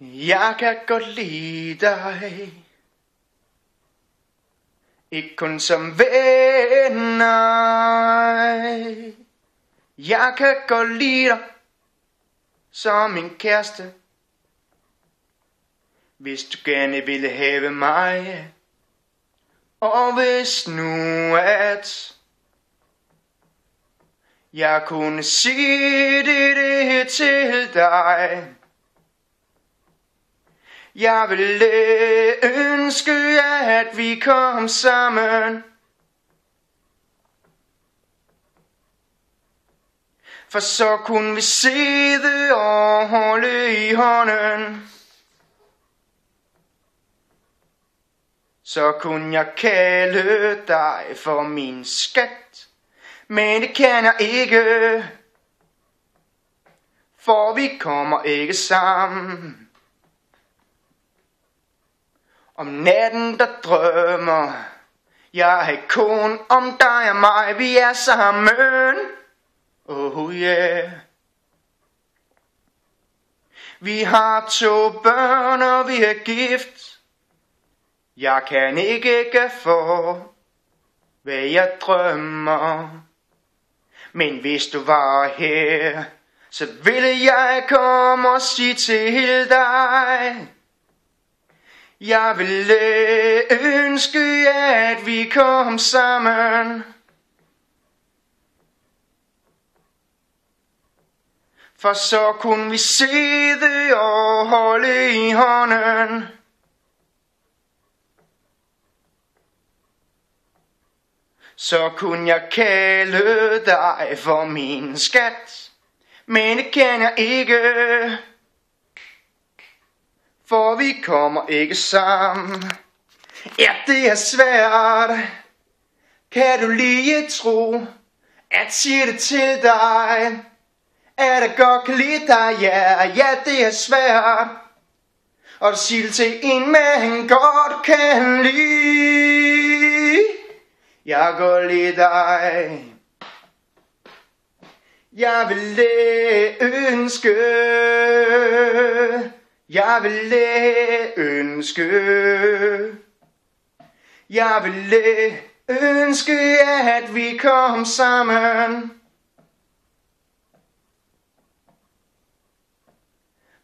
Jeg kan godt lide dig, ikke kun som venner. Jeg kan godt lide dig som en kæreste, hvis du gerne ville have mig. Og hvis nu at jeg kunne sige det til dig, jeg ville ønske at vi kom sammen. For så kunne vi sidde og holde i hånden. Så kunne jeg kalde dig for min skat. Men det kan jeg ikke, for vi kommer ikke sammen. Om natten der drømmer jeg kun om dig og mig. Vi er sammen, oh yeah. Vi har 2 børn og vi er gift. Jeg kan ikke få hvad jeg drømmer. Men hvis du var her, så ville jeg komme og sige til dig, jeg ville ønske at vi kom sammen. For så kunne vi sidde og holde i hånden. Så kunne jeg kalde dig for min skat. Men det kan jeg ikke, for vi kommer ikke sammen. Ja, det er svært, kan du lige tro, at sige det til dig, at jeg godt kan lide dig. Ja, det er svært at sige det til en man godt kan lide. Jeg går lide dig. Jeg ville ønske, jeg ville ønske at vi kom sammen.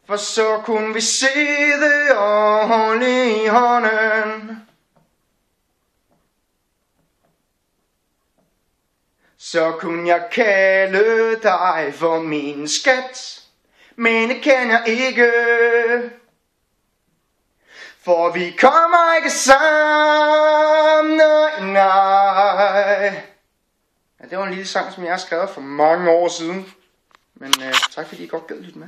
For så kunne vi sidde og holde i hånden. Så kunne jeg kalde dig for min skat. Men det kan jeg ikke, for vi kommer ikke sammen. Nej. Ja, det var en lille sang, som jeg har skrevet for mange år siden. Men tak fordi I godt gad lytte med.